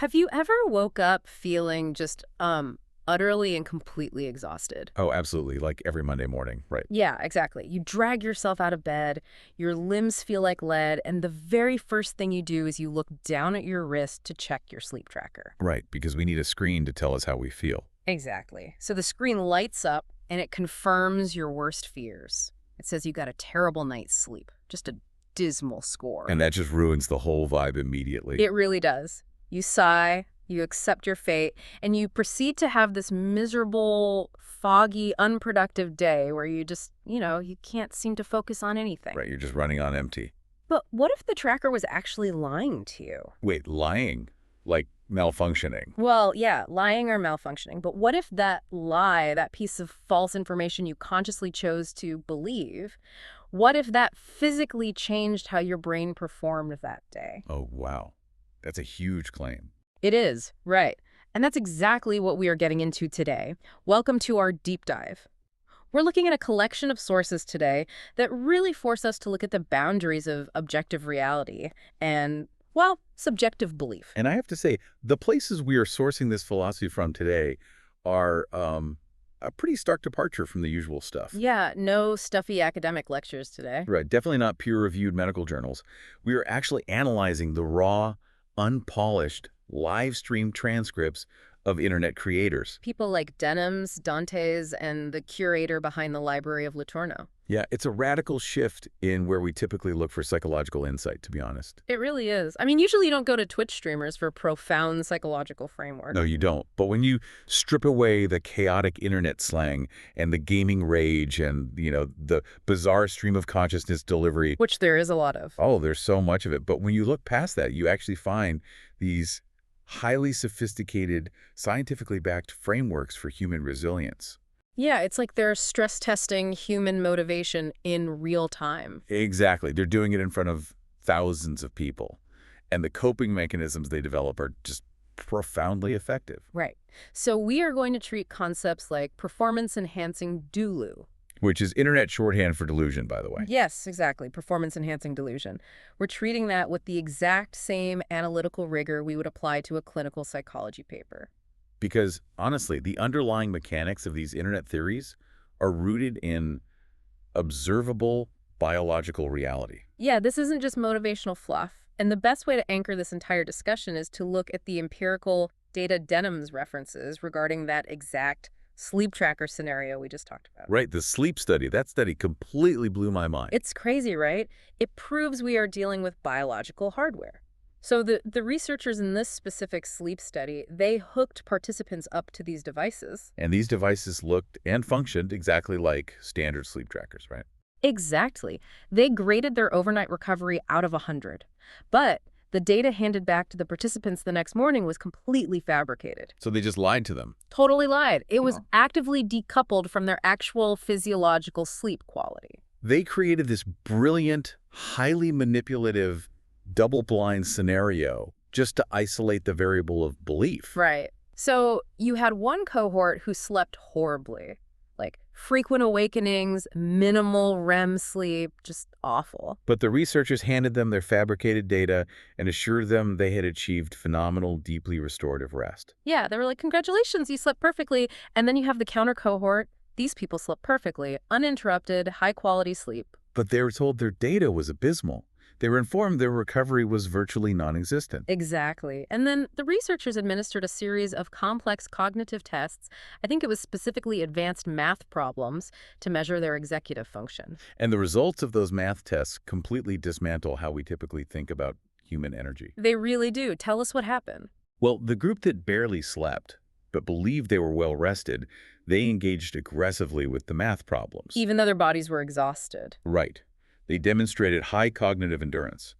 Have you ever woke up feeling just utterly and completely exhausted? Oh, absolutely. Like every Monday morning. Right. Yeah, exactly. You drag yourself out of bed, your limbs feel like lead, and the very first thing you do is you look down at your wrist to check your sleep tracker. Right. Because we need a screen to tell us how we feel. Exactly. So the screen lights up and it confirms your worst fears. It says you got a terrible night's sleep. Just a dismal score. And that just ruins the whole vibe immediately. It really does. You sigh, you accept your fate, and you proceed to have this miserable, foggy, unproductive day where you just, you can't seem to focus on anything. Right. You're just running on empty. But what if the tracker was actually lying to you? Wait, lying? Like malfunctioning? Well, yeah, lying or malfunctioning. But what if that lie, that piece of false information you consciously chose to believe, what if that physically changed how your brain performed that day? Oh, wow. That's a huge claim. It is, right. And that's exactly what we are getting into today. Welcome to our deep dive. We're looking at a collection of sources today that really force us to look at the boundaries of objective reality and, well, subjective belief. And I have to say, the places we are sourcing this philosophy from today are a pretty stark departure from the usual stuff. Yeah, no stuffy academic lectures today. Right, definitely not peer-reviewed medical journals. We are actually analyzing the raw, unpolished, live-stream transcripts of internet creators. People like Denham's, Dante's, and the curator behind the Library of Litorno. Yeah, it's a radical shift in where we typically look for psychological insight, to be honest. It really is. I mean, usually you don't go to Twitch streamers for profound psychological framework. No, you don't. But when you strip away the chaotic internet slang and the gaming rage and, the bizarre stream of consciousness delivery. Which there is a lot of. Oh, there's so much of it. But when you look past that, you actually find these highly sophisticated, scientifically backed frameworks for human resilience. Yeah, it's like they're stress testing human motivation in real time. Exactly. They're doing it in front of thousands of people. And the coping mechanisms they develop are just profoundly effective. Right. So we are going to treat concepts like performance-enhancing DULU. Which is internet shorthand for delusion, by the way. Yes, exactly. Performance-enhancing delusion. We're treating that with the exact same analytical rigor we would apply to a clinical psychology paper. Because, honestly, the underlying mechanics of these internet theories are rooted in observable biological reality. Yeah, this isn't just motivational fluff. And the best way to anchor this entire discussion is to look at the empirical data Denham's references regarding that exact sleep tracker scenario we just talked about. Right, the sleep study. That study completely blew my mind. It's crazy, right? It proves we are dealing with biological hardware. So the researchers in this specific sleep study, they hooked participants up to these devices. And these devices looked and functioned exactly like standard sleep trackers, right? Exactly. They graded their overnight recovery out of 100. But the data handed back to the participants the next morning was completely fabricated. So they just lied to them. Totally lied. It was actively decoupled from their actual physiological sleep quality. They created this brilliant, highly manipulative, double-blind scenario just to isolate the variable of belief. Right. So you had one cohort who slept horribly, like frequent awakenings, minimal REM sleep, just awful. But the researchers handed them their fabricated data and assured them they had achieved phenomenal, deeply restorative rest. Yeah, they were like, congratulations, you slept perfectly. And then you have the counter cohort. These people slept perfectly, uninterrupted, high-quality sleep. But they were told their data was abysmal. They were informed their recovery was virtually non-existent. Exactly. And then the researchers administered a series of complex cognitive tests. I think it was specifically advanced math problems to measure their executive function. And the results of those math tests completely dismantle how we typically think about human energy. They really do. Tell us what happened. Well, the group that barely slept, but believed they were well rested, they engaged aggressively with the math problems. Even though their bodies were exhausted. Right. They demonstrated high cognitive endurance.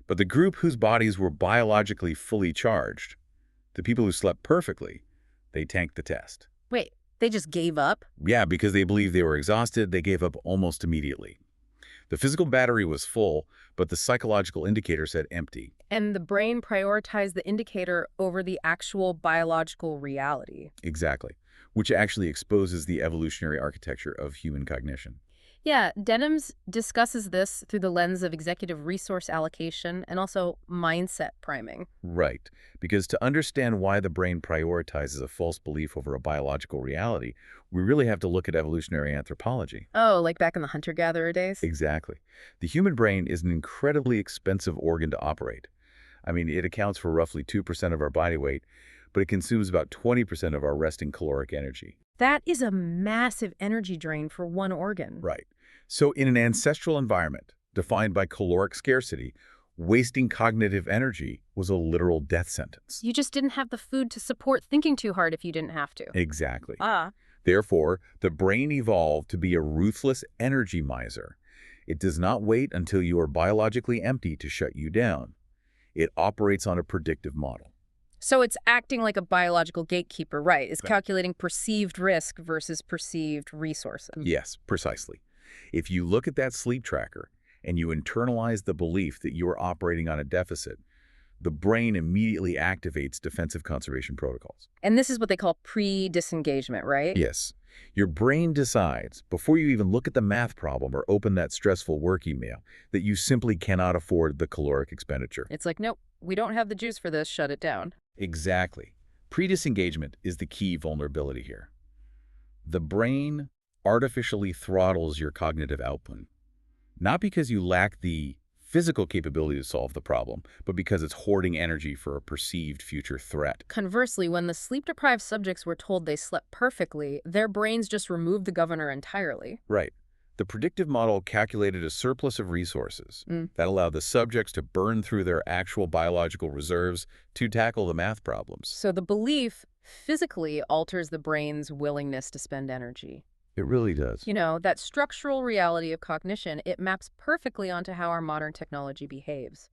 But the group whose bodies were biologically fully charged, the people who slept perfectly, they tanked the test. Wait, they just gave up? Yeah, because they believed they were exhausted, they gave up almost immediately. The physical battery was full, but the psychological indicator said empty. And the brain prioritized the indicator over the actual biological reality. Exactly, which actually exposes the evolutionary architecture of human cognition. Yeah, Denham's discusses this through the lens of executive resource allocation and also mindset priming. Right, because to understand why the brain prioritizes a false belief over a biological reality, we really have to look at evolutionary anthropology. Oh, like back in the hunter-gatherer days? Exactly. The human brain is an incredibly expensive organ to operate. I mean, it accounts for roughly 2% of our body weight, but it consumes about 20% of our resting caloric energy. That is a massive energy drain for one organ. Right. So in an ancestral environment defined by caloric scarcity, wasting cognitive energy was a literal death sentence. You just didn't have the food to support thinking too hard if you didn't have to. Exactly. Ah. Therefore, the brain evolved to be a ruthless energy miser. It does not wait until you are biologically empty to shut you down. It operates on a predictive model. So it's acting like a biological gatekeeper, right? It's Right. calculating perceived risk versus perceived resources. Yes, precisely. If you look at that sleep tracker and you internalize the belief that you are operating on a deficit, the brain immediately activates defensive conservation protocols. And this is what they call pre-disengagement, right? Yes. Your brain decides, before you even look at the math problem or open that stressful work email, that you simply cannot afford the caloric expenditure. It's like, nope, we don't have the juice for this, shut it down. Exactly. Pre-disengagement is the key vulnerability here. The brain artificially throttles your cognitive output, not because you lack the physical capability to solve the problem, but because it's hoarding energy for a perceived future threat. Conversely, when the sleep-deprived subjects were told they slept perfectly, their brains just removed the governor entirely. Right. The predictive model calculated a surplus of resources Mm. that allowed the subjects to burn through their actual biological reserves to tackle the math problems. So the belief physically alters the brain's willingness to spend energy. It really does. You know, that structural reality of cognition, it maps perfectly onto how our modern technology behaves.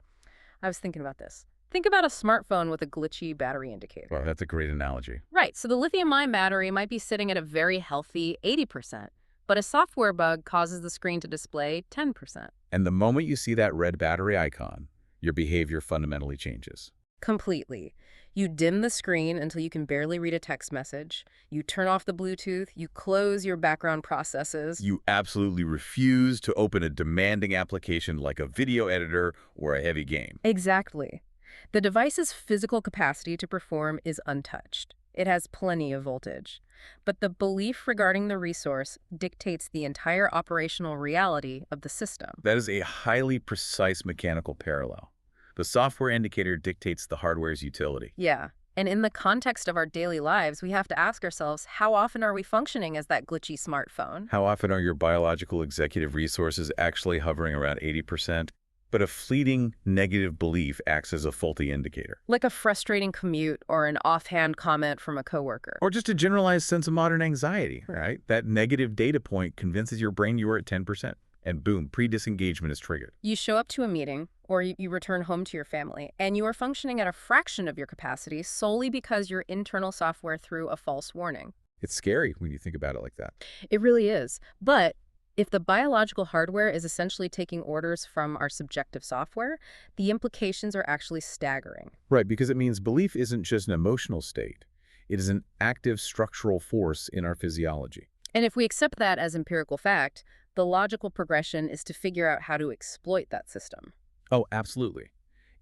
I was thinking about this. Think about a smartphone with a glitchy battery indicator. Wow, that's a great analogy. Right, so the lithium-ion battery might be sitting at a very healthy 80%, but a software bug causes the screen to display 10%. And the moment you see that red battery icon, your behavior fundamentally changes. Completely. You dim the screen until you can barely read a text message. You turn off the Bluetooth. You close your background processes. You absolutely refuse to open a demanding application like a video editor or a heavy game. Exactly. The device's physical capacity to perform is untouched. It has plenty of voltage. But the belief regarding the resource dictates the entire operational reality of the system. That is a highly precise mechanical parallel. The software indicator dictates the hardware's utility. Yeah. And in the context of our daily lives, we have to ask ourselves, how often are we functioning as that glitchy smartphone? How often are your biological executive resources actually hovering around 80%? But a fleeting negative belief acts as a faulty indicator. Like a frustrating commute or an offhand comment from a coworker. Or just a generalized sense of modern anxiety, right? That negative data point convinces your brain you are at 10%. And boom, pre-disengagement is triggered. You show up to a meeting or you return home to your family, and you are functioning at a fraction of your capacity solely because your internal software threw a false warning. It's scary when you think about it like that. It really is. But if the biological hardware is essentially taking orders from our subjective software, the implications are actually staggering. Right, because it means belief isn't just an emotional state. It is an active structural force in our physiology. And if we accept that as empirical fact, the logical progression is to figure out how to exploit that system. Oh, absolutely.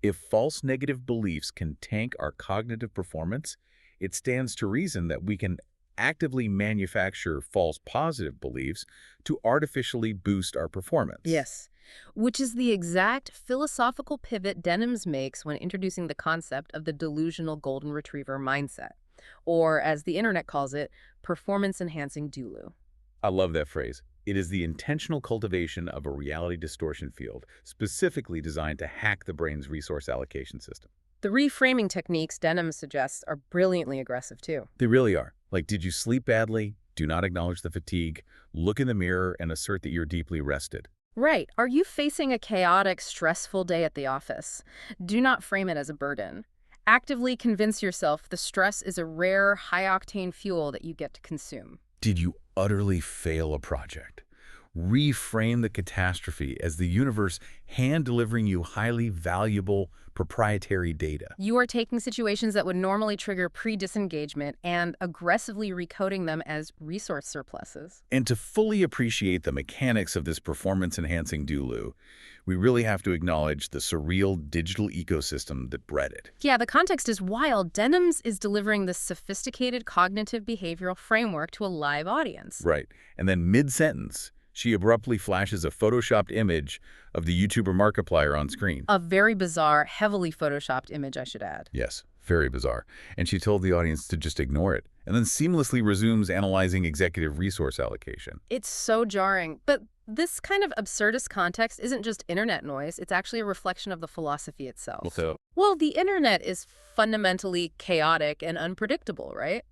If false negative beliefs can tank our cognitive performance, it stands to reason that we can actively manufacture false positive beliefs to artificially boost our performance. Yes, which is the exact philosophical pivot Denham's makes when introducing the concept of the delusional golden retriever mindset, or as the internet calls it, performance-enhancing Dulu. I love that phrase. It is the intentional cultivation of a reality distortion field specifically designed to hack the brain's resource allocation system. The reframing techniques Denham suggests are brilliantly aggressive, too. They really are. Like, did you sleep badly? Do not acknowledge the fatigue. Look in the mirror and assert that you're deeply rested. Right. Are you facing a chaotic, stressful day at the office? Do not frame it as a burden. Actively convince yourself the stress is a rare, high-octane fuel that you get to consume. Did you utterly fail a project? reframe the catastrophe as the universe hand-delivering you highly valuable proprietary data. You are taking situations that would normally trigger pre-disengagement and aggressively recoding them as resource surpluses. And to fully appreciate the mechanics of this performance-enhancing Dulu, we really have to acknowledge the surreal digital ecosystem that bred it. Yeah, the context is wild. Denims is delivering this sophisticated cognitive behavioral framework to a live audience. Right. And then mid-sentence, she abruptly flashes a photoshopped image of the YouTuber Markiplier on screen. A very bizarre, heavily photoshopped image, I should add. Yes, very bizarre. And she told the audience to just ignore it, and then seamlessly resumes analyzing executive resource allocation. It's so jarring. But this kind of absurdist context isn't just internet noise. It's actually a reflection of the philosophy itself. So, Well, the internet is fundamentally chaotic and unpredictable, right?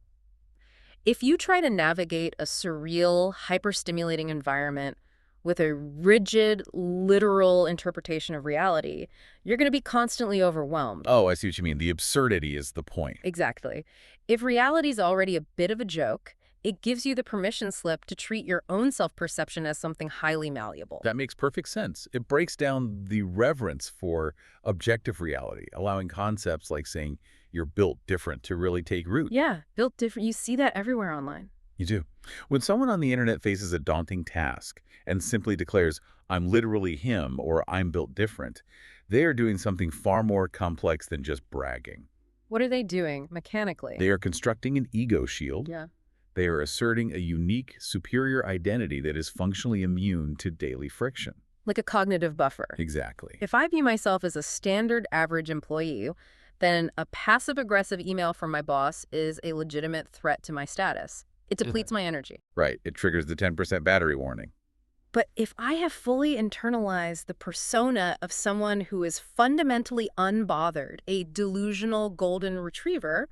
If you try to navigate a surreal, hyper-stimulating environment with a rigid, literal interpretation of reality, you're going to be constantly overwhelmed. oh, I see what you mean. The absurdity is the point. Exactly. If reality's already a bit of a joke, it gives you the permission slip to treat your own self-perception as something highly malleable. That makes perfect sense. It breaks down the reverence for objective reality, allowing concepts like saying you're built different to really take root. Yeah, built different. You see that everywhere online. You do. When someone on the internet faces a daunting task and simply declares, I'm literally him or I'm built different, they are doing something far more complex than just bragging. What are they doing mechanically? They are constructing an ego shield. Yeah. They are asserting a unique, superior identity that is functionally immune to daily friction. Like a cognitive buffer. Exactly. If I view myself as a standard average employee, then a passive-aggressive email from my boss is a legitimate threat to my status. It depletes my energy. Right. It triggers the 10% battery warning. But if I have fully internalized the persona of someone who is fundamentally unbothered, a delusional golden retriever,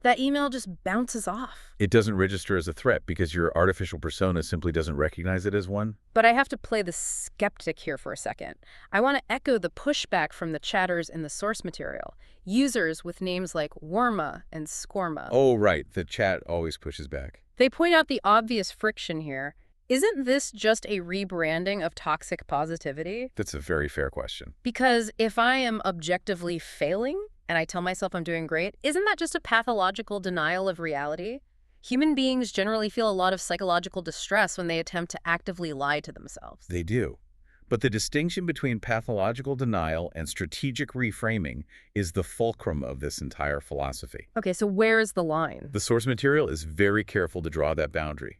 that email just bounces off. It doesn't register as a threat because your artificial persona simply doesn't recognize it as one. But I have to play the skeptic here for a second. I want to echo the pushback from the chatters in the source material. Users with names like Worma and Skorma. Oh, right. The chat always pushes back. They point out the obvious friction here. Isn't this just a rebranding of toxic positivity? That's a very fair question. Because if I am objectively failing and I tell myself I'm doing great, isn't that just a pathological denial of reality? Human beings generally feel a lot of psychological distress when they attempt to actively lie to themselves. They do. But the distinction between pathological denial and strategic reframing is the fulcrum of this entire philosophy. Okay, so where is the line? The source material is very careful to draw that boundary.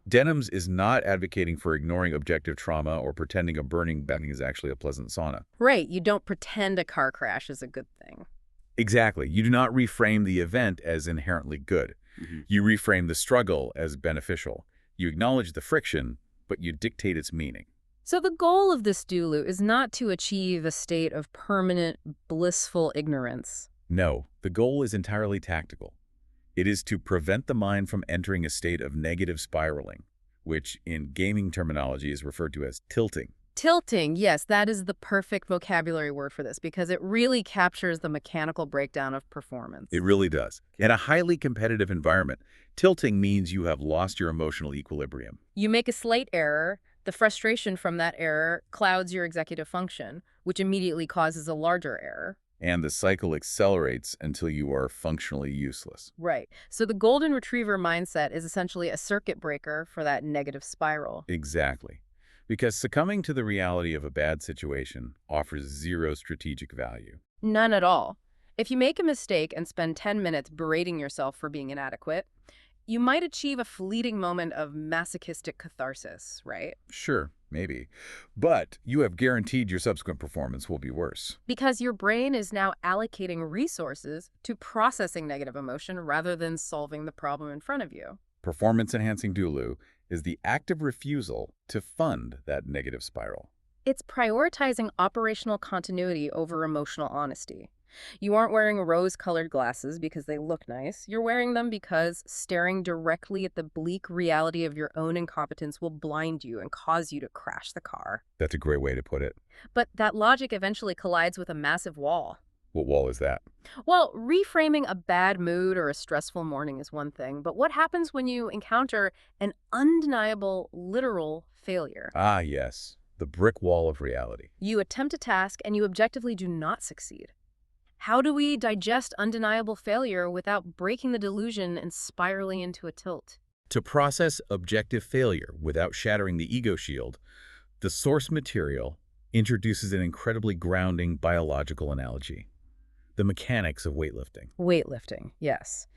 Denims is not advocating for ignoring objective trauma or pretending a burning building is actually a pleasant sauna. Right, you don't pretend a car crash is a good thing. Exactly. You do not reframe the event as inherently good. You reframe the struggle as beneficial. You acknowledge the friction, but you dictate its meaning. So the goal of this Dulu is not to achieve a state of permanent, blissful ignorance. No, the goal is entirely tactical. It is to prevent the mind from entering a state of negative spiraling, which in gaming terminology is referred to as tilting. Tilting, yes, that is the perfect vocabulary word for this because it really captures the mechanical breakdown of performance. It really does. In a highly competitive environment, tilting means you have lost your emotional equilibrium. You make a slight error. The frustration from that error clouds your executive function, which immediately causes a larger error. And the cycle accelerates until you are functionally useless. Right. So the golden retriever mindset is essentially a circuit breaker for that negative spiral. Exactly. Because succumbing to the reality of a bad situation offers zero strategic value. None at all. If you make a mistake and spend 10 minutes berating yourself for being inadequate, you might achieve a fleeting moment of masochistic catharsis, right? Sure, maybe. But you have guaranteed your subsequent performance will be worse. Because your brain is now allocating resources to processing negative emotion rather than solving the problem in front of you. Performance-enhancing Dulu is the active refusal to fund that negative spiral. It's prioritizing operational continuity over emotional honesty. You aren't wearing rose-colored glasses because they look nice. You're wearing them because staring directly at the bleak reality of your own incompetence will blind you and cause you to crash the car. That's a great way to put it. But that logic eventually collides with a massive wall. What wall is that? Well, reframing a bad mood or a stressful morning is one thing, but what happens when you encounter an undeniable, literal failure? Ah, yes. The brick wall of reality. You attempt a task and you objectively do not succeed. How do we digest undeniable failure without breaking the delusion and spiraling into a tilt? To process objective failure without shattering the ego shield, the source material introduces an incredibly grounding biological analogy: the mechanics of weightlifting. Weightlifting, yes.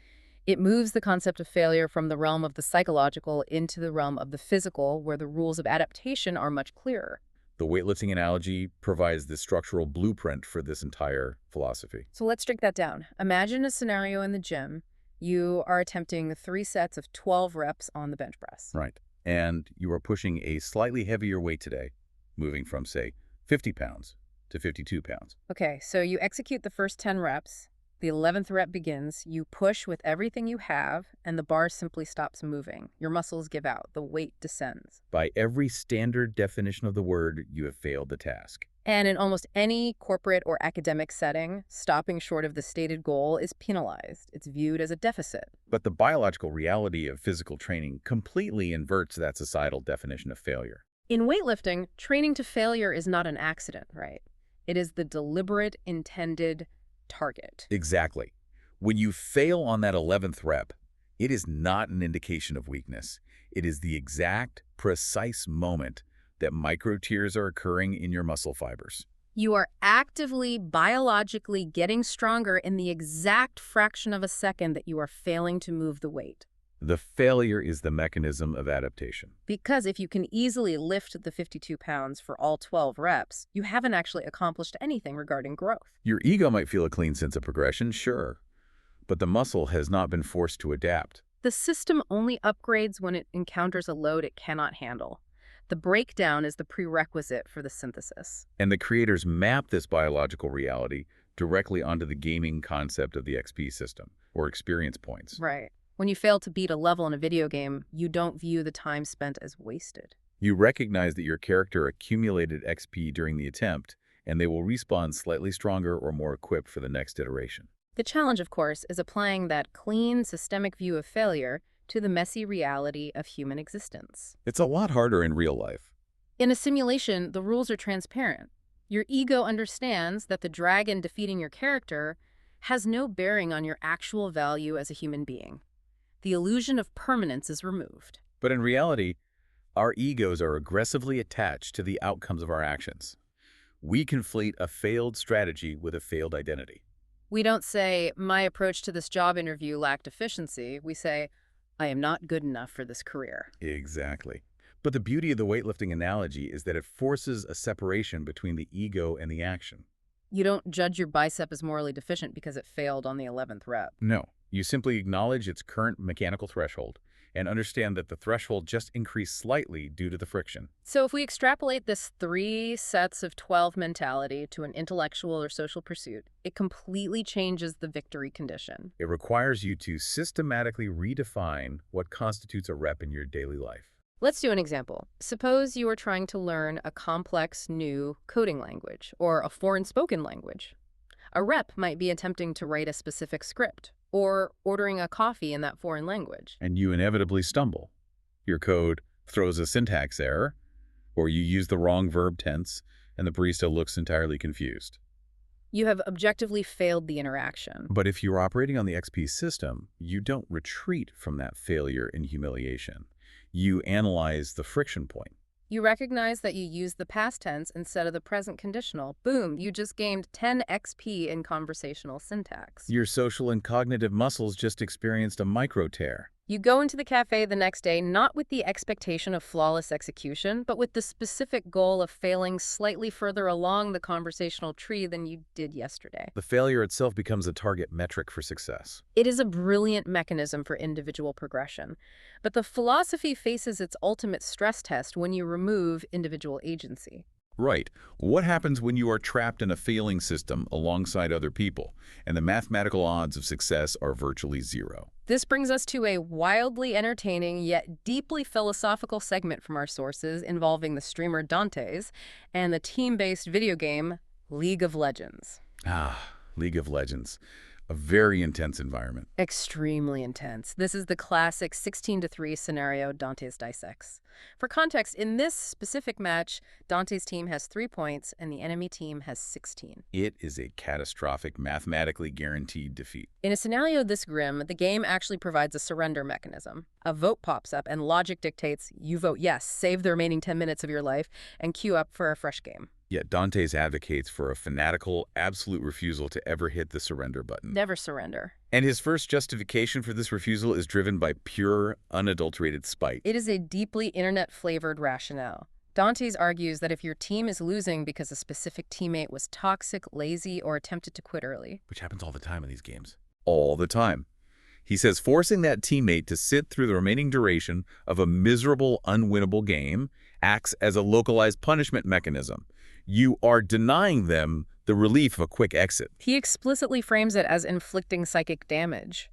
It moves the concept of failure from the realm of the psychological into the realm of the physical, where the rules of adaptation are much clearer. The weightlifting analogy provides the structural blueprint for this entire philosophy. So let's break that down. Imagine a scenario in the gym. You are attempting 3 sets of 12 reps on the bench press. Right. And you are pushing a slightly heavier weight today, moving from, say, 50 pounds to 52 pounds. Okay, so you execute the first 10 reps. The 11th rep begins. You push with everything you have, and the bar simply stops moving. Your muscles give out. The weight descends. By every standard definition of the word, you have failed the task. And in almost any corporate or academic setting, stopping short of the stated goal is penalized. It's viewed as a deficit. But the biological reality of physical training completely inverts that societal definition of failure. In weightlifting, training to failure is not an accident, right? It is the deliberate, intended target. Exactly. When you fail on that 11th rep, it is not an indication of weakness. It is the exact, precise moment that micro tears are occurring in your muscle fibers. You are actively, biologically getting stronger in the exact fraction of a second that you are failing to move the weight. The failure is the mechanism of adaptation. Because if you can easily lift the 52 pounds for all 12 reps, you haven't actually accomplished anything regarding growth. Your ego might feel a clean sense of progression, sure, but the muscle has not been forced to adapt. The system only upgrades when it encounters a load it cannot handle. The breakdown is the prerequisite for the synthesis. And the creators map this biological reality directly onto the gaming concept of the XP system, or experience points. Right. When you fail to beat a level in a video game, you don't view the time spent as wasted. You recognize that your character accumulated XP during the attempt, and they will respawn slightly stronger or more equipped for the next iteration. The challenge, of course, is applying that clean, systemic view of failure to the messy reality of human existence. It's a lot harder in real life. In a simulation, the rules are transparent. Your ego understands that the dragon defeating your character has no bearing on your actual value as a human being. The illusion of permanence is removed. But in reality, our egos are aggressively attached to the outcomes of our actions. We conflate a failed strategy with a failed identity. We don't say, my approach to this job interview lacked efficiency. We say, I am not good enough for this career. Exactly. But the beauty of the weightlifting analogy is that it forces a separation between the ego and the action. You don't judge your bicep as morally deficient because it failed on the 11th rep. No, you simply acknowledge its current mechanical threshold and understand that the threshold just increased slightly due to the friction. So if we extrapolate this 3 sets of 12 mentality to an intellectual or social pursuit, it completely changes the victory condition. It requires you to systematically redefine what constitutes a rep in your daily life. Let's do an example. Suppose you are trying to learn a complex new coding language or a foreign spoken language. A rep might be attempting to write a specific script or ordering a coffee in that foreign language. And you inevitably stumble. Your code throws a syntax error, or you use the wrong verb tense, and the barista looks entirely confused. You have objectively failed the interaction. But if you're operating on the XP system, you don't retreat from that failure in humiliation. You analyze the friction point. You recognize that you used the past tense instead of the present conditional. Boom, you just gained 10 XP in conversational syntax. Your social and cognitive muscles just experienced a micro tear. You go into the cafe the next day not with the expectation of flawless execution, but with the specific goal of failing slightly further along the conversational tree than you did yesterday. The failure itself becomes a target metric for success. It is a brilliant mechanism for individual progression, but the philosophy faces its ultimate stress test when you remove individual agency. Right. What happens when you are trapped in a failing system alongside other people, and the mathematical odds of success are virtually zero? This brings us to a wildly entertaining yet deeply philosophical segment from our sources involving the streamer Dantes and the team-based video game League of Legends. Ah, League of Legends. A very intense environment. Extremely intense. This is the classic 16-3 scenario Dante's dissects. For context, in this specific match, Dante's team has 3 points and the enemy team has 16. It is a catastrophic, mathematically guaranteed defeat. In a scenario this grim, the game actually provides a surrender mechanism. A vote pops up and logic dictates you vote yes, save the remaining 10 minutes of your life, and queue up for a fresh game. Yet Dante's advocates for a fanatical, absolute refusal to ever hit the surrender button. Never surrender. And his first justification for this refusal is driven by pure, unadulterated spite. It is a deeply internet-flavored rationale. Dante's argues that if your team is losing because a specific teammate was toxic, lazy, or attempted to quit early. Which happens all the time in these games. All the time. He says forcing that teammate to sit through the remaining duration of a miserable, unwinnable game acts as a localized punishment mechanism. You are denying them the relief of a quick exit. He explicitly frames it as inflicting psychic damage.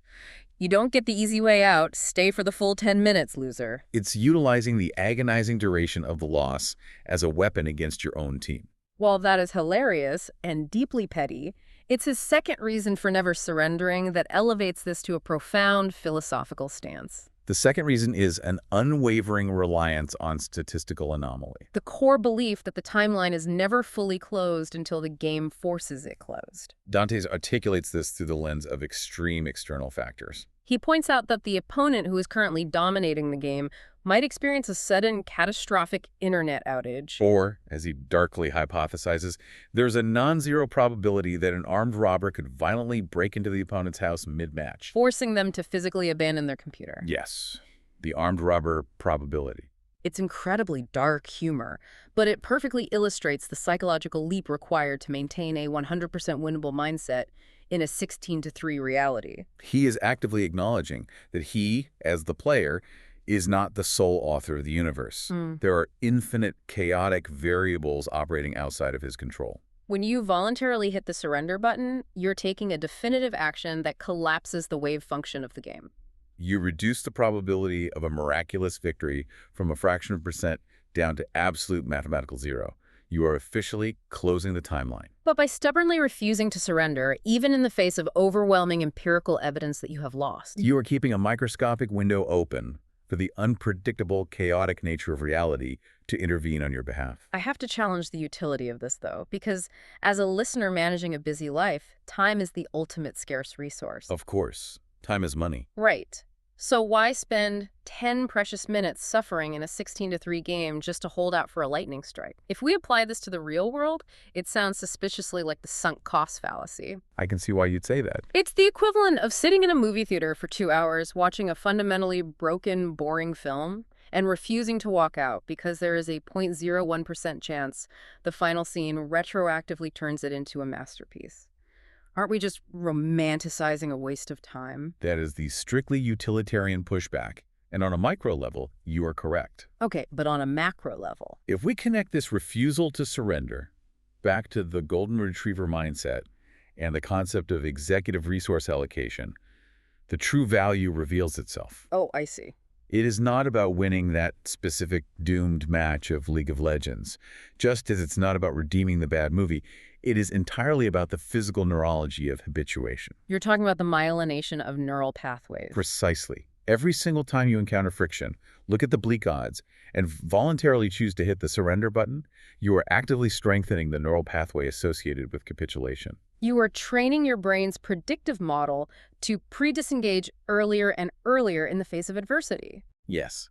You don't get the easy way out. Stay for the full 10 minutes, loser. It's utilizing the agonizing duration of the loss as a weapon against your own team. While that is hilarious and deeply petty, it's his second reason for never surrendering that elevates this to a profound philosophical stance. The second reason is an unwavering reliance on statistical anomaly. The core belief that the timeline is never fully closed until the game forces it closed. Dante's articulates this through the lens of extreme external factors. He points out that the opponent who is currently dominating the game might experience a sudden, catastrophic internet outage. Or, as he darkly hypothesizes, there's a non-zero probability that an armed robber could violently break into the opponent's house mid-match, forcing them to physically abandon their computer. Yes, the armed robber probability. It's incredibly dark humor, but it perfectly illustrates the psychological leap required to maintain a 100% winnable mindset in a 16-3 reality. He is actively acknowledging that he, as the player, is not the sole author of the universe. There are infinite, chaotic variables operating outside of his control. When you voluntarily hit the surrender button, you're taking a definitive action that collapses the wave function of the game. You reduce the probability of a miraculous victory from a fraction of a percent down to absolute mathematical zero. You are officially closing the timeline. But by stubbornly refusing to surrender, even in the face of overwhelming empirical evidence that you have lost, You are keeping a microscopic window open for the unpredictable, chaotic nature of reality to intervene on your behalf. I have to challenge the utility of this, though, because as a listener managing a busy life, time is the ultimate scarce resource. Of course, time is money. Right. So why spend 10 precious minutes suffering in a 16-3 game just to hold out for a lightning strike? If we apply this to the real world, it sounds suspiciously like the sunk cost fallacy. I can see why you'd say that. It's the equivalent of sitting in a movie theater for 2 hours watching a fundamentally broken, boring film and refusing to walk out because there is a 0.01% chance the final scene retroactively turns it into a masterpiece. Aren't we just romanticizing a waste of time? That is the strictly utilitarian pushback. And on a micro level, you are correct. Okay, but on a macro level. If we connect this refusal to surrender back to the golden retriever mindset and the concept of executive resource allocation, the true value reveals itself. Oh, I see. It is not about winning that specific doomed match of League of Legends, just as it's not about redeeming the bad movie. It is entirely about the physical neurology of habituation. You're talking about the myelination of neural pathways. Precisely. Every single time you encounter friction, look at the bleak odds, and voluntarily choose to hit the surrender button, you are actively strengthening the neural pathway associated with capitulation. You are training your brain's predictive model to pre-disengage earlier and earlier in the face of adversity. Yes.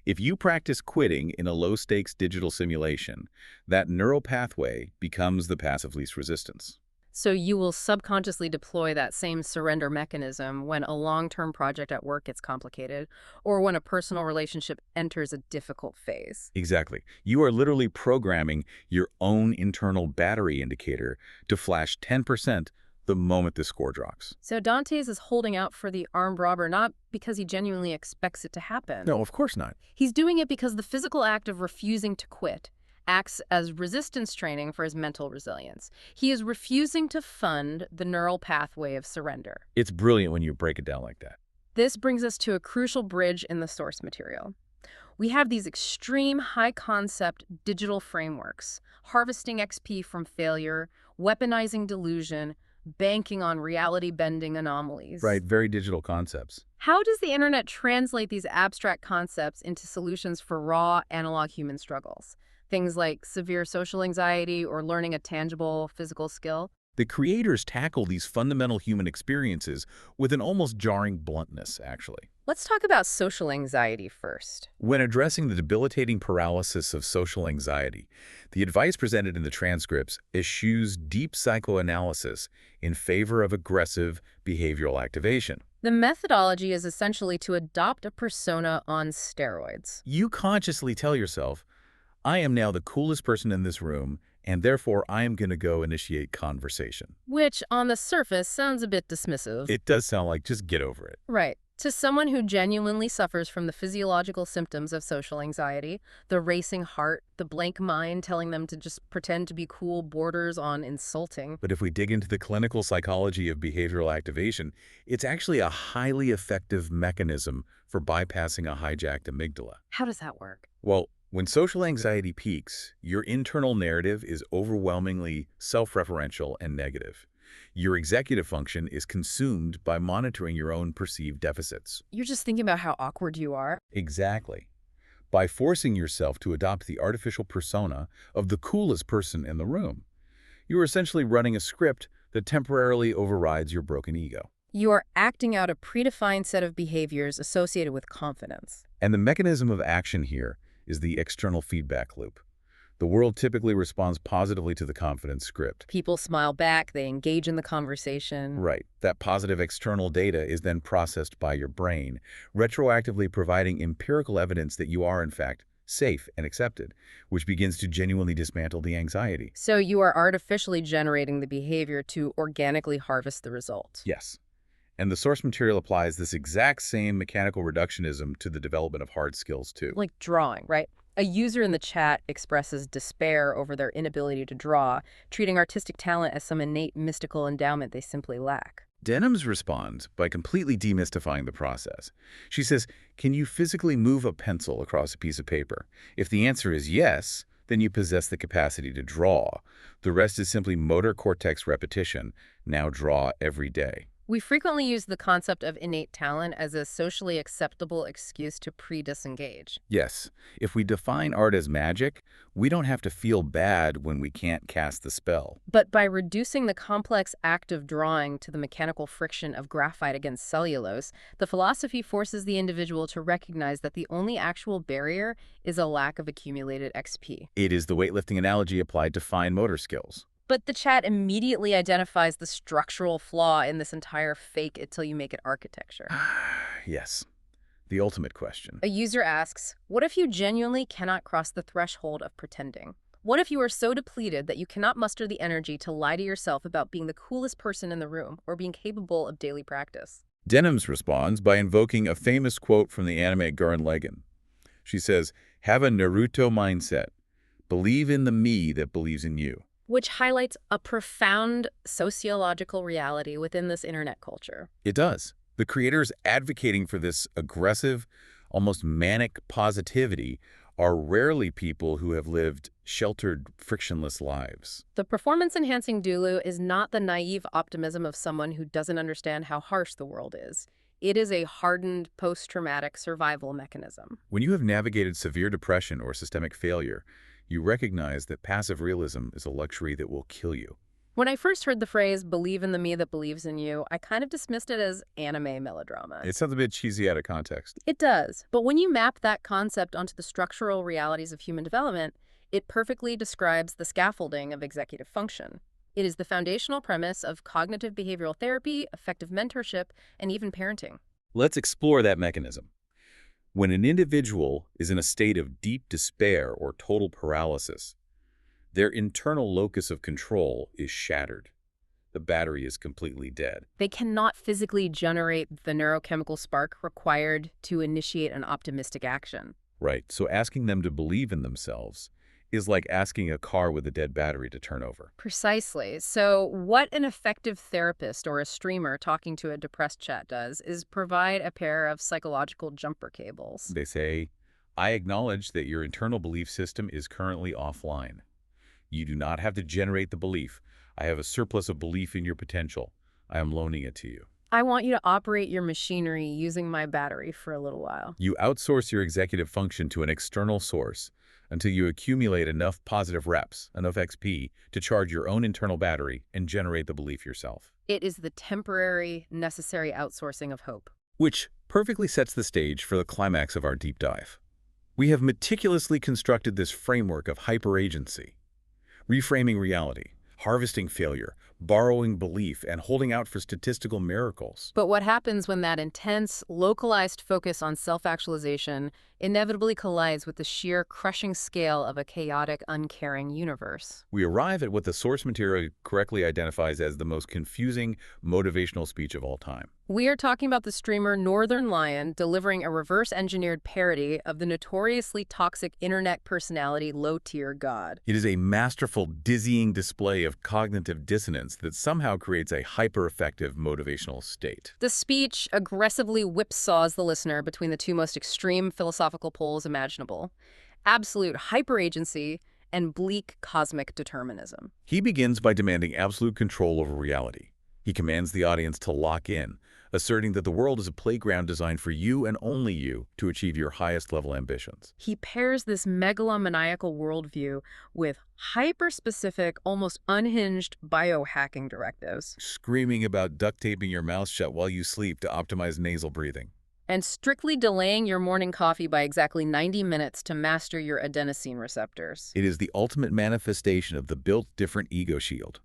If you practice quitting in a low-stakes digital simulation, that neural pathway becomes the path of least resistance. So you will subconsciously deploy that same surrender mechanism when a long-term project at work gets complicated or when a personal relationship enters a difficult phase. Exactly. You are literally programming your own internal battery indicator to flash 10% the moment the score drops. So Dante's is holding out for the armed robber not because he genuinely expects it to happen. No, of course not. He's doing it because the physical act of refusing to quit acts as resistance training for his mental resilience. He is refusing to fund the neural pathway of surrender. It's brilliant when you break it down like that. This brings us to a crucial bridge in the source material. We have these extreme high-concept digital frameworks, harvesting XP from failure, weaponizing delusion, banking on reality-bending anomalies. Right, very digital concepts. How does the internet translate these abstract concepts into solutions for raw, analog human struggles? Things like severe social anxiety or learning a tangible physical skill? The creators tackle these fundamental human experiences with an almost jarring bluntness, actually. Let's talk about social anxiety first. When addressing the debilitating paralysis of social anxiety, the advice presented in the transcripts eschews deep psychoanalysis in favor of aggressive behavioral activation. The methodology is essentially to adopt a persona on steroids. You consciously tell yourself, I am now the coolest person in this room, and therefore I am going to go initiate conversation. Which, on the surface, sounds a bit dismissive. It does sound like just get over it. Right. To someone who genuinely suffers from the physiological symptoms of social anxiety, the racing heart, the blank mind telling them to just pretend to be cool borders on insulting. But if we dig into the clinical psychology of behavioral activation, it's actually a highly effective mechanism for bypassing a hijacked amygdala. How does that work? Well, when social anxiety peaks, your internal narrative is overwhelmingly self-referential and negative. Your executive function is consumed by monitoring your own perceived deficits. You're just thinking about how awkward you are. Exactly. By forcing yourself to adopt the artificial persona of the coolest person in the room, you are essentially running a script that temporarily overrides your broken ego. You are acting out a predefined set of behaviors associated with confidence. And the mechanism of action here is the external feedback loop. The world typically responds positively to the confidence script. People smile back, they engage in the conversation. Right. That positive external data is then processed by your brain, retroactively providing empirical evidence that you are, in fact, safe and accepted, which begins to genuinely dismantle the anxiety. So you are artificially generating the behavior to organically harvest the result. Yes. And the source material applies this exact same mechanical reductionism to the development of hard skills, too. Like drawing, right? A user in the chat expresses despair over their inability to draw, treating artistic talent as some innate mystical endowment they simply lack. Denham's responds by completely demystifying the process. She says, can you physically move a pencil across a piece of paper? If the answer is yes, then you possess the capacity to draw. The rest is simply motor cortex repetition. Now draw every day. We frequently use the concept of innate talent as a socially acceptable excuse to pre-disengage. Yes, if we define art as magic, we don't have to feel bad when we can't cast the spell. But by reducing the complex act of drawing to the mechanical friction of graphite against cellulose, the philosophy forces the individual to recognize that the only actual barrier is a lack of accumulated XP. It is the weightlifting analogy applied to fine motor skills. But the chat immediately identifies the structural flaw in this entire fake it till you make it architecture. Yes, the ultimate question. A user asks, what if you genuinely cannot cross the threshold of pretending? What if you are so depleted that you cannot muster the energy to lie to yourself about being the coolest person in the room or being capable of daily practice? Denham's responds by invoking a famous quote from the anime Gurren Lagann. She says, have a Naruto mindset. Believe in the me that believes in you. Which highlights a profound sociological reality within this internet culture. It does. The creators advocating for this aggressive, almost manic positivity are rarely people who have lived sheltered, frictionless lives. The performance-enhancing Dulu is not the naive optimism of someone who doesn't understand how harsh the world is. It is a hardened post-traumatic survival mechanism. When you have navigated severe depression or systemic failure, you recognize that passive realism is a luxury that will kill you. When I first heard the phrase, believe in the me that believes in you, I kind of dismissed it as anime melodrama. It sounds a bit cheesy out of context. It does. But when you map that concept onto the structural realities of human development, it perfectly describes the scaffolding of executive function. It is the foundational premise of cognitive behavioral therapy, effective mentorship, and even parenting. Let's explore that mechanism. When an individual is in a state of deep despair or total paralysis, their internal locus of control is shattered. The battery is completely dead. They cannot physically generate the neurochemical spark required to initiate an optimistic action. Right, so asking them to believe in themselves is like asking a car with a dead battery to turn over. Precisely. So what an effective therapist or a streamer talking to a depressed chat does is provide a pair of psychological jumper cables. They say, I acknowledge that your internal belief system is currently offline. You do not have to generate the belief. I have a surplus of belief in your potential. I am loaning it to you. I want you to operate your machinery using my battery for a little while. You outsource your executive function to an external source until you accumulate enough positive reps, enough XP, to charge your own internal battery and generate the belief yourself. It is the temporary, necessary outsourcing of hope. Which perfectly sets the stage for the climax of our deep dive. We have meticulously constructed this framework of hyperagency, reframing reality, harvesting failure, borrowing belief, and holding out for statistical miracles. But what happens when that intense, localized focus on self-actualization inevitably collides with the sheer crushing scale of a chaotic, uncaring universe? We arrive at what the source material correctly identifies as the most confusing motivational speech of all time. We are talking about the streamer Northern Lion delivering a reverse-engineered parody of the notoriously toxic internet personality low-tier God. It is a masterful, dizzying display of cognitive dissonance that somehow creates a hyper-effective motivational state. The speech aggressively whipsaws the listener between the two most extreme philosophical poles imaginable: absolute hyperagency and bleak cosmic determinism. He begins by demanding absolute control over reality. He commands the audience to lock in, asserting that the world is a playground designed for you and only you to achieve your highest level ambitions. He pairs this megalomaniacal worldview with hyper-specific, almost unhinged biohacking directives, Screaming about duct taping your mouth shut while you sleep to optimize nasal breathing. and strictly delaying your morning coffee by exactly 90 minutes to master your adenosine receptors. It is the ultimate manifestation of the built different ego shield.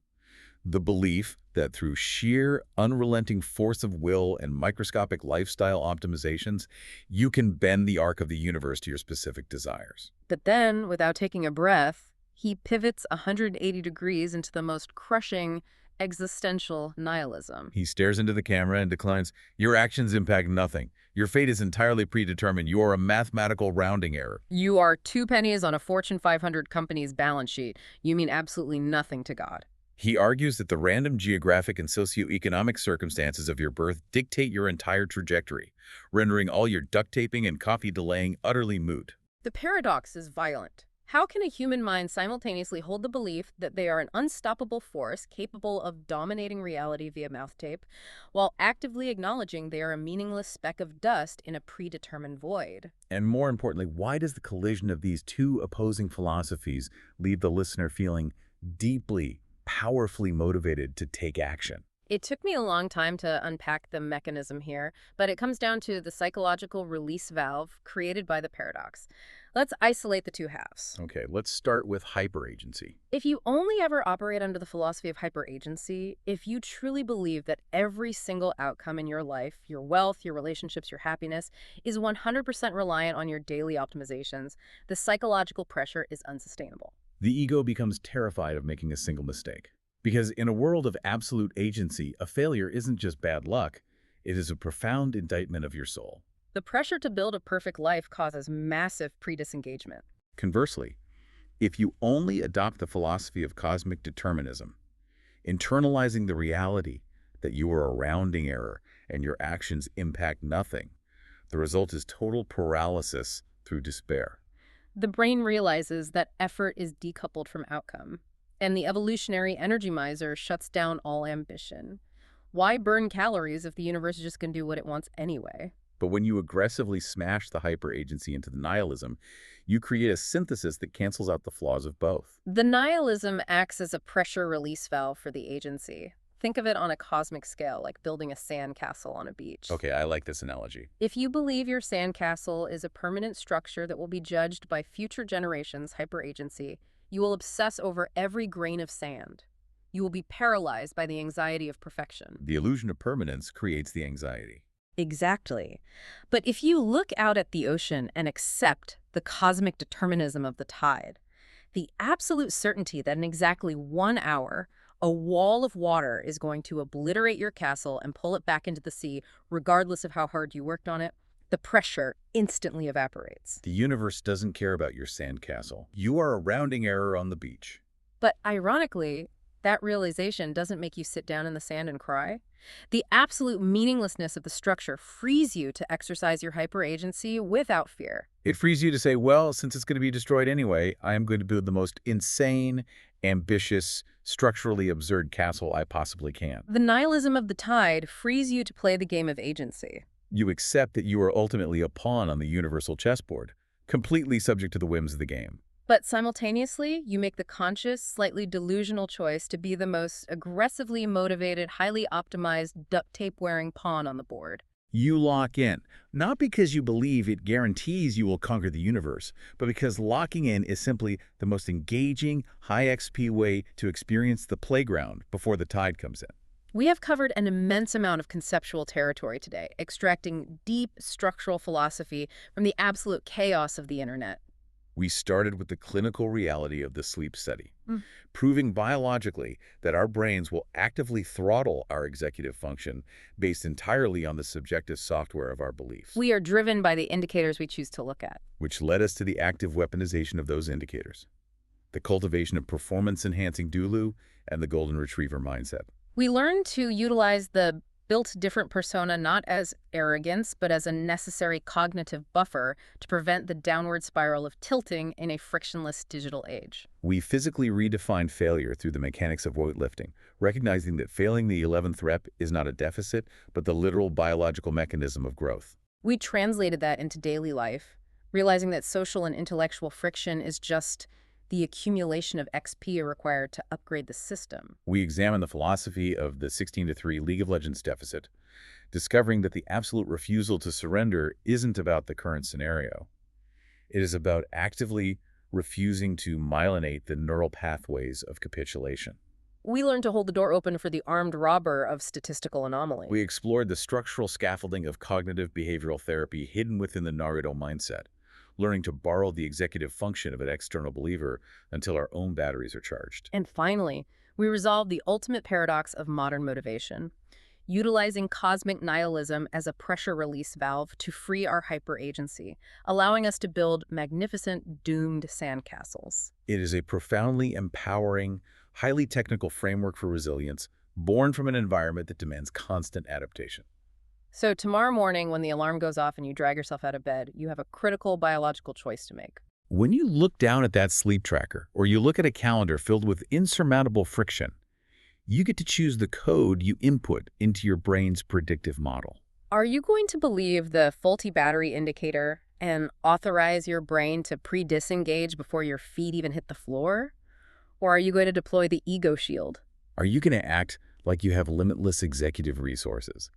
The belief that through sheer, unrelenting force of will and microscopic lifestyle optimizations, you can bend the arc of the universe to your specific desires. But then, without taking a breath, he pivots 180 degrees into the most crushing existential nihilism. He stares into the camera and declines, "Your actions impact nothing. Your fate is entirely predetermined. You are a mathematical rounding error." You are 2 pennies on a Fortune 500 company's balance sheet. You mean absolutely nothing to God. He argues that the random geographic and socioeconomic circumstances of your birth dictate your entire trajectory, rendering all your duct taping and coffee delaying utterly moot. The paradox is violent. How can a human mind simultaneously hold the belief that they are an unstoppable force capable of dominating reality via mouth tape, while actively acknowledging they are a meaningless speck of dust in a predetermined void? And more importantly, why does the collision of these two opposing philosophies leave the listener feeling deeply, powerfully motivated to take action? It took me a long time to unpack the mechanism here, but it comes down to the psychological release valve created by the paradox. Let's isolate the two halves. Okay, let's start with hyperagency. If you only ever operate under the philosophy of hyperagency, if you truly believe that every single outcome in your life, your wealth, your relationships, your happiness, is 100% reliant on your daily optimizations, the psychological pressure is unsustainable. The ego becomes terrified of making a single mistake. Because in a world of absolute agency, a failure isn't just bad luck, it is a profound indictment of your soul. The pressure to build a perfect life causes massive pre-disengagement. Conversely, if you only adopt the philosophy of cosmic determinism, internalizing the reality that you are a rounding error and your actions impact nothing, the result is total paralysis through despair. The brain realizes that effort is decoupled from outcome, and the evolutionary energy miser shuts down all ambition. Why burn calories if the universe is just going to do what it wants anyway? But when you aggressively smash the hyperagency into the nihilism, you create a synthesis that cancels out the flaws of both. The nihilism acts as a pressure release valve for the agency. Think of it on a cosmic scale, like building a sandcastle on a beach. Okay, I like this analogy. If you believe your sandcastle is a permanent structure that will be judged by future generations' hyperagency, you will obsess over every grain of sand. You will be paralyzed by the anxiety of perfection. The illusion of permanence creates the anxiety. Exactly. But if you look out at the ocean and accept the cosmic determinism of the tide, the absolute certainty that in exactly 1 hour, a wall of water is going to obliterate your castle and pull it back into the sea, regardless of how hard you worked on it, the pressure instantly evaporates. The universe doesn't care about your sandcastle. You are a rounding error on the beach. But ironically, that realization doesn't make you sit down in the sand and cry. The absolute meaninglessness of the structure frees you to exercise your hyperagency without fear. It frees you to say, well, since it's going to be destroyed anyway, I am going to build the most insane, ambitious, structurally absurd castle I possibly can. The nihilism of the tide frees you to play the game of agency. You accept that you are ultimately a pawn on the universal chessboard, completely subject to the whims of the game. But simultaneously, you make the conscious, slightly delusional choice to be the most aggressively motivated, highly optimized, duct tape-wearing pawn on the board. You lock in, not because you believe it guarantees you will conquer the universe, but because locking in is simply the most engaging, high XP way to experience the playground before the tide comes in. We have covered an immense amount of conceptual territory today, extracting deep structural philosophy from the absolute chaos of the internet. We started with the clinical reality of the sleep study, Mm. proving biologically that our brains will actively throttle our executive function based entirely on the subjective software of our beliefs, We are driven by the indicators we choose to look at. which led us to the active weaponization of those indicators, the cultivation of performance-enhancing Dulu and the golden retriever mindset. We learn to utilize the built different persona not as arrogance, but as a necessary cognitive buffer to prevent the downward spiral of tilting in a frictionless digital age. We physically redefined failure through the mechanics of weightlifting, recognizing that failing the 11th rep is not a deficit, but the literal biological mechanism of growth. We translated that into daily life, realizing that social and intellectual friction is just the accumulation of XP required to upgrade the system. We examine the philosophy of the 16-3 League of Legends deficit, discovering that the absolute refusal to surrender isn't about the current scenario. It is about actively refusing to myelinate the neural pathways of capitulation. We learned to hold the door open for the armed robber of statistical anomaly. We explored the structural scaffolding of cognitive behavioral therapy hidden within the MeLoRidAI mindset, learning to borrow the executive function of an external believer until our own batteries are charged. And finally, we resolved the ultimate paradox of modern motivation, utilizing cosmic nihilism as a pressure release valve to free our hyperagency, allowing us to build magnificent, doomed sandcastles. It is a profoundly empowering, highly technical framework for resilience, born from an environment that demands constant adaptation. So tomorrow morning, when the alarm goes off and you drag yourself out of bed, you have a critical biological choice to make. When you look down at that sleep tracker, or you look at a calendar filled with insurmountable friction, you get to choose the code you input into your brain's predictive model. Are you going to believe the faulty battery indicator and authorize your brain to pre-disengage before your feet even hit the floor? Or are you going to deploy the ego shield? Are you going to act like you have limitless executive resources?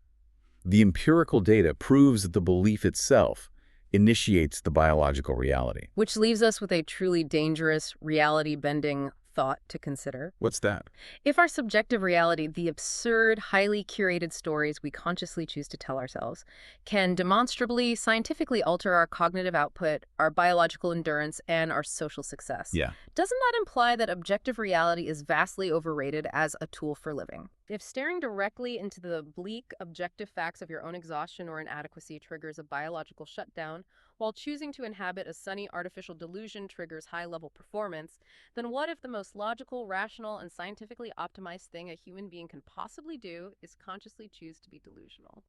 The empirical data proves that the belief itself initiates the biological reality. Which leaves us with a truly dangerous, reality-bending thought to consider. What's that? If our subjective reality, the absurd, highly curated stories we consciously choose to tell ourselves, can demonstrably, scientifically alter our cognitive output, our biological endurance, and our social success, Yeah. doesn't that imply that objective reality is vastly overrated as a tool for living? If staring directly into the bleak, objective facts of your own exhaustion or inadequacy triggers a biological shutdown, while choosing to inhabit a sunny artificial delusion triggers high-level performance, then what if the most logical, rational, and scientifically optimized thing a human being can possibly do is consciously choose to be delusional?